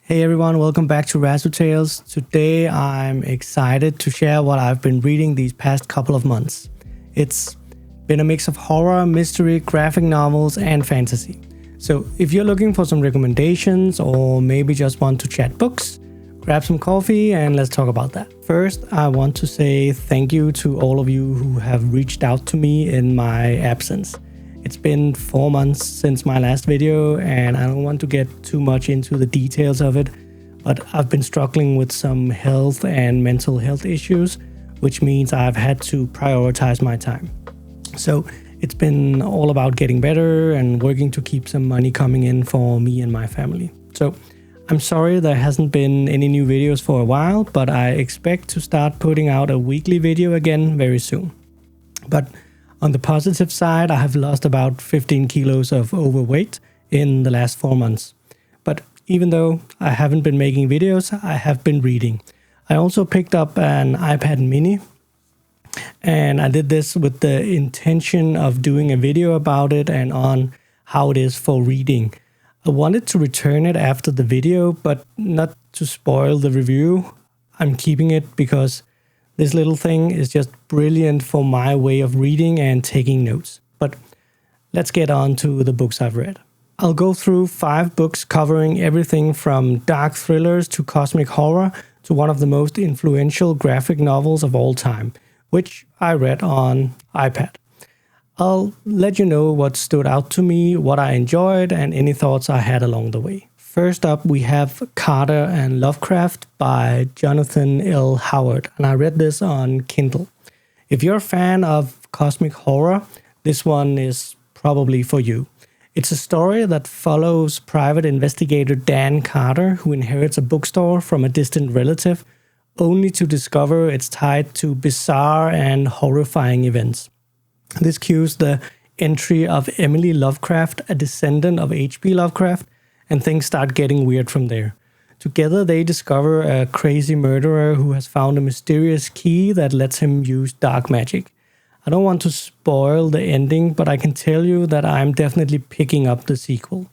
Hey everyone, welcome back to RazuTales. Today I'm excited to share what I've been reading these past couple of months. It's been a mix of horror, mystery, graphic novels, and fantasy. So if you're looking for some recommendations or maybe just want to chat books, grab some coffee and let's talk about that. First, I want to say thank you to all of you who have reached out to me in my absence. It's been 4 months since my last video and I don't want to get too much into the details of it, but I've been struggling with some health and mental health issues, which means I've had to prioritize my time. So it's been all about getting better and working to keep some money coming in for me and my family. So I'm sorry there hasn't been any new videos for a while, but I expect to start putting out a weekly video again very soon. But on the positive side, I have lost about 15 kilos of overweight in the last 4 months. But even though I haven't been making videos, I have been reading. I also picked up an iPad mini, and I did this with the intention of doing a video about it and on how it is for reading. I wanted to return it after the video, but not to spoil the review. I'm keeping it because this little thing is just brilliant for my way of reading and taking notes. But let's get on to the books I've read. I'll go through 5 books covering everything from dark thrillers to cosmic horror to one of the most influential graphic novels of all time, which I read on iPad. I'll let you know what stood out to me, what I enjoyed, and any thoughts I had along the way. First up, we have Carter and Lovecraft by Jonathan L. Howard, and I read this on Kindle. If you're a fan of cosmic horror, this one is probably for you. It's a story that follows private investigator Dan Carter, who inherits a bookstore from a distant relative, only to discover it's tied to bizarre and horrifying events. This cues the entry of Emily Lovecraft, a descendant of H.P. Lovecraft, and things start getting weird from there. Together they discover a crazy murderer who has found a mysterious key that lets him use dark magic. I don't want to spoil the ending, but I can tell you that I'm definitely picking up the sequel.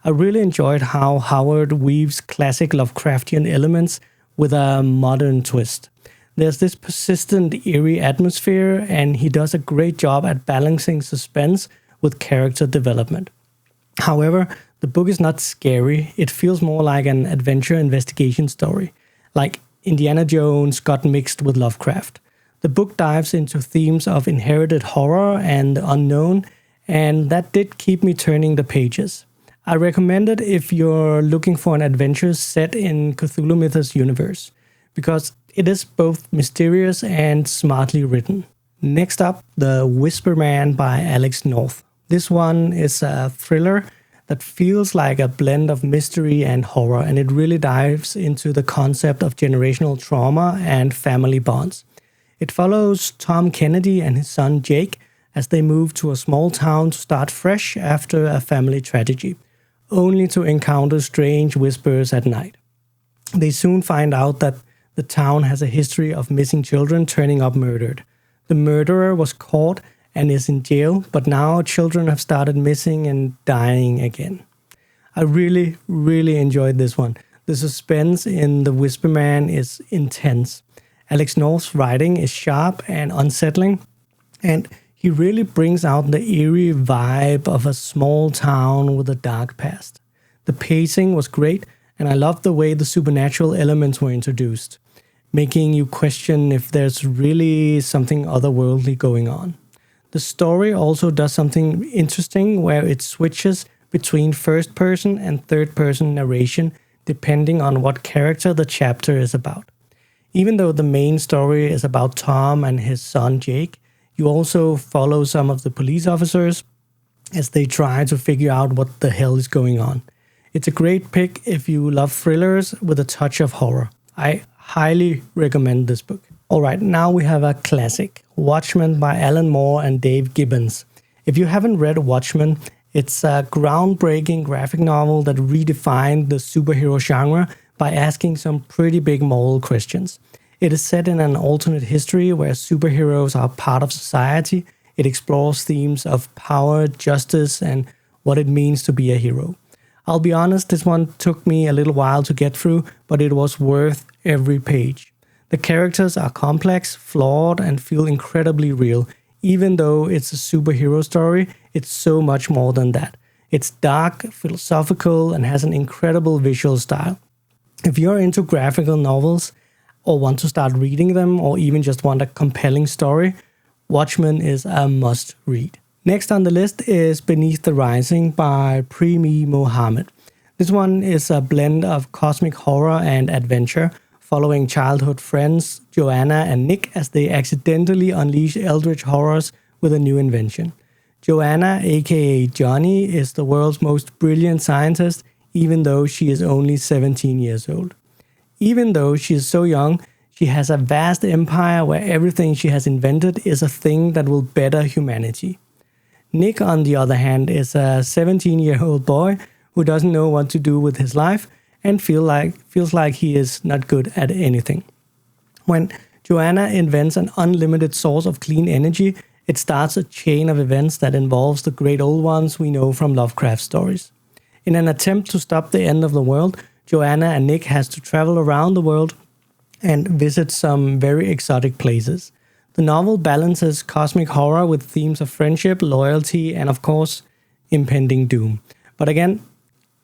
I really enjoyed how Howard weaves classic Lovecraftian elements with a modern twist. There's this persistent, eerie atmosphere, and he does a great job at balancing suspense with character development. However, the book is not scary. It feels more like an adventure investigation story, like Indiana Jones got mixed with Lovecraft. The book dives into themes of inherited horror and the unknown, and that did keep me turning the pages. I recommend it if you're looking for an adventure set in Cthulhu Mythos universe, because it is both mysterious and smartly written. Next up, The Whisper Man by Alex North. This one is a thriller that feels like a blend of mystery and horror, and it really dives into the concept of generational trauma and family bonds. It follows Tom Kennedy and his son Jake as they move to a small town to start fresh after a family tragedy, only to encounter strange whispers at night. They soon find out that the town has a history of missing children turning up murdered. The murderer was caught and is in jail, but now children have started missing and dying again. I really enjoyed this one. The suspense in The Whisper Man is intense. Alex North's writing is sharp and unsettling, and he really brings out the eerie vibe of a small town with a dark past. The pacing was great, and I loved the way the supernatural elements were introduced, making you question if there's really something otherworldly going on. The story also does something interesting where it switches between first-person and third-person narration depending on what character the chapter is about. Even though the main story is about Tom and his son Jake, you also follow some of the police officers as they try to figure out what the hell is going on. It's a great pick if you love thrillers with a touch of horror. I highly recommend this book. Alright, now we have a classic, Watchmen by Alan Moore and Dave Gibbons. If you haven't read Watchmen, it's a groundbreaking graphic novel that redefined the superhero genre by asking some pretty big moral questions. It is set in an alternate history where superheroes are part of society. It explores themes of power, justice, and what it means to be a hero. I'll be honest, this one took me a little while to get through, but it was worth every page. The characters are complex, flawed, and feel incredibly real. Even though it's a superhero story, it's so much more than that. It's dark, philosophical, and has an incredible visual style. If you're into graphical novels, or want to start reading them, or even just want a compelling story, Watchmen is a must-read. Next on the list is Beneath the Rising by Premi Mohammed. This one is a blend of cosmic horror and adventure, following childhood friends Joanna and Nick as they accidentally unleash eldritch horrors with a new invention. Joanna, aka Johnny, is the world's most brilliant scientist, even though she is only 17 years old. Even though she is so young, she has a vast empire where everything she has invented is a thing that will better humanity. Nick, on the other hand, is a 17-year-old boy who doesn't know what to do with his life and feels like he is not good at anything. When Joanna invents an unlimited source of clean energy, it starts a chain of events that involves the great old ones we know from Lovecraft stories. In an attempt to stop the end of the world, Joanna and Nick has to travel around the world and visit some very exotic places. The novel balances cosmic horror with themes of friendship, loyalty, and of course, impending doom. But again,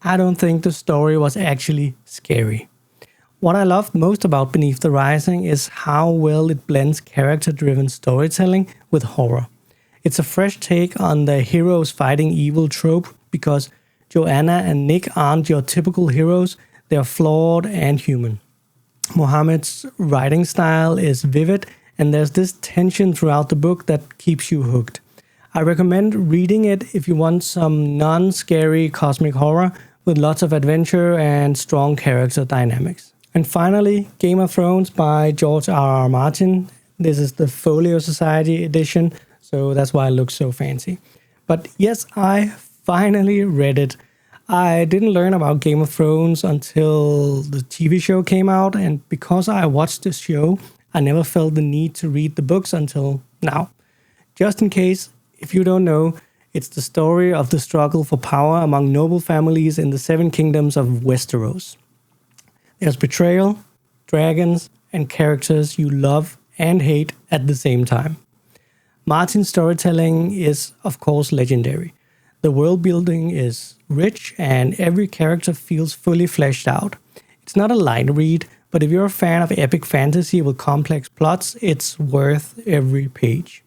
I don't think the story was actually scary. What I loved most about Beneath the Rising is how well it blends character-driven storytelling with horror. It's a fresh take on the heroes fighting evil trope because Joanna and Nick aren't your typical heroes, they're flawed and human. Mohammed's writing style is vivid, and there's this tension throughout the book that keeps you hooked. I recommend reading it if you want some non-scary cosmic horror with lots of adventure and strong character dynamics. And finally, Game of Thrones by George R.R. Martin. This is the Folio Society edition, so that's why it looks so fancy. But yes, I finally read it. I didn't learn about Game of Thrones until the TV show came out, and because I watched the show, I never felt the need to read the books until now. Just in case, if you don't know, it's the story of the struggle for power among noble families in the 7 kingdoms of Westeros. There's betrayal, dragons, and characters you love and hate at the same time. Martin's storytelling is, of course, legendary. The world building is rich and every character feels fully fleshed out. It's not a light read, but if you're a fan of epic fantasy with complex plots, it's worth every page.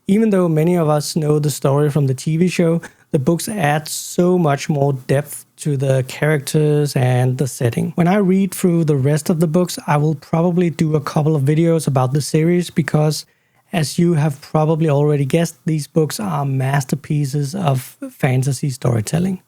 Even though many of us know the story from the TV show, the books add so much more depth to the characters and the setting. When I read through the rest of the books, I will probably do a couple of videos about the series because, as you have probably already guessed, these books are masterpieces of fantasy storytelling.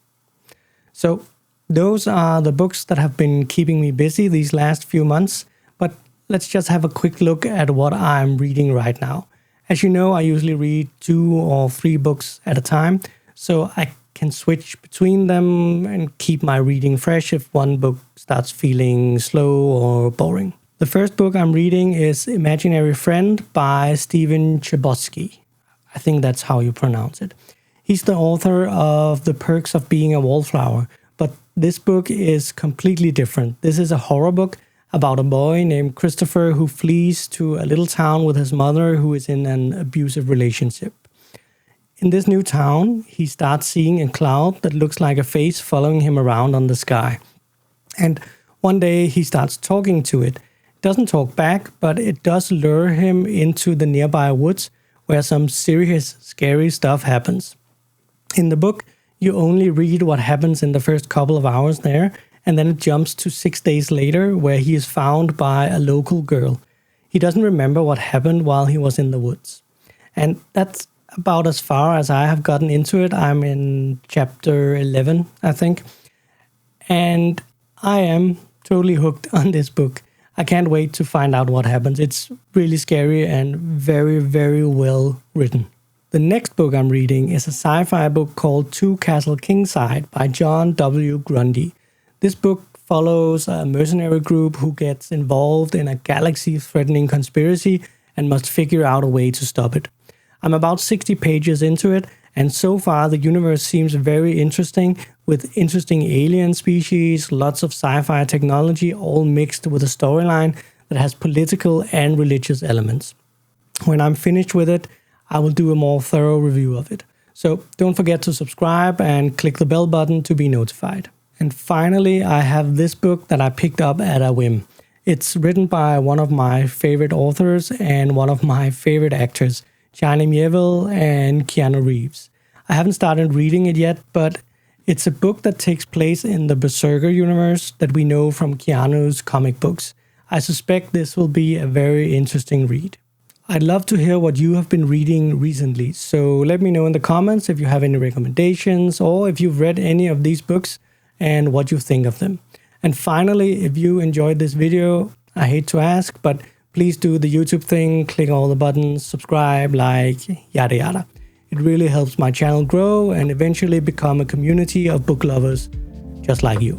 So, those are the books that have been keeping me busy these last few months, but let's just have a quick look at what I'm reading right now. As you know, I usually read 2 or 3 books at a time, so I can switch between them and keep my reading fresh if one book starts feeling slow or boring. The first book I'm reading is Imaginary Friend by Stephen Chbosky. I think that's how you pronounce it. He's the author of The Perks of Being a Wallflower, but this book is completely different. This is a horror book about a boy named Christopher who flees to a little town with his mother who is in an abusive relationship. In this new town, he starts seeing a cloud that looks like a face following him around on the sky. And one day he starts talking to it. It doesn't talk back, but it does lure him into the nearby woods where some serious, scary stuff happens. In the book, you only read what happens in the first couple of hours there, and then it jumps to 6 days later where he is found by a local girl. He doesn't remember what happened while he was in the woods. And that's about as far as I have gotten into it. I'm in chapter 11, I think. And I am totally hooked on this book. I can't wait to find out what happens. It's really scary and very, very well written. The next book I'm reading is a sci-fi book called Castle Kingside by John W. Grundy. This book follows a mercenary group who gets involved in a galaxy-threatening conspiracy and must figure out a way to stop it. I'm about 60 pages into it, And so far, the universe seems very interesting, with interesting alien species, lots of sci-fi technology, all mixed with a storyline that has political and religious elements. When I'm finished with it, I will do a more thorough review of it. So don't forget to subscribe and click the bell button to be notified. And finally, I have this book that I picked up at a whim. It's written by one of my favorite authors and one of my favorite actors, China Miéville and Keanu Reeves. I haven't started reading it yet, but it's a book that takes place in the Berserker universe that we know from Keanu's comic books. I suspect this will be a very interesting read. I'd love to hear what you have been reading recently, so let me know in the comments if you have any recommendations or if you've read any of these books and what you think of them. And finally, if you enjoyed this video, I hate to ask, but please do the YouTube thing, click all the buttons, subscribe, like, yada yada. It really helps my channel grow and eventually become a community of book lovers just like you.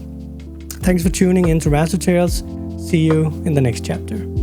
Thanks for tuning in to RazuTales. See you in the next chapter.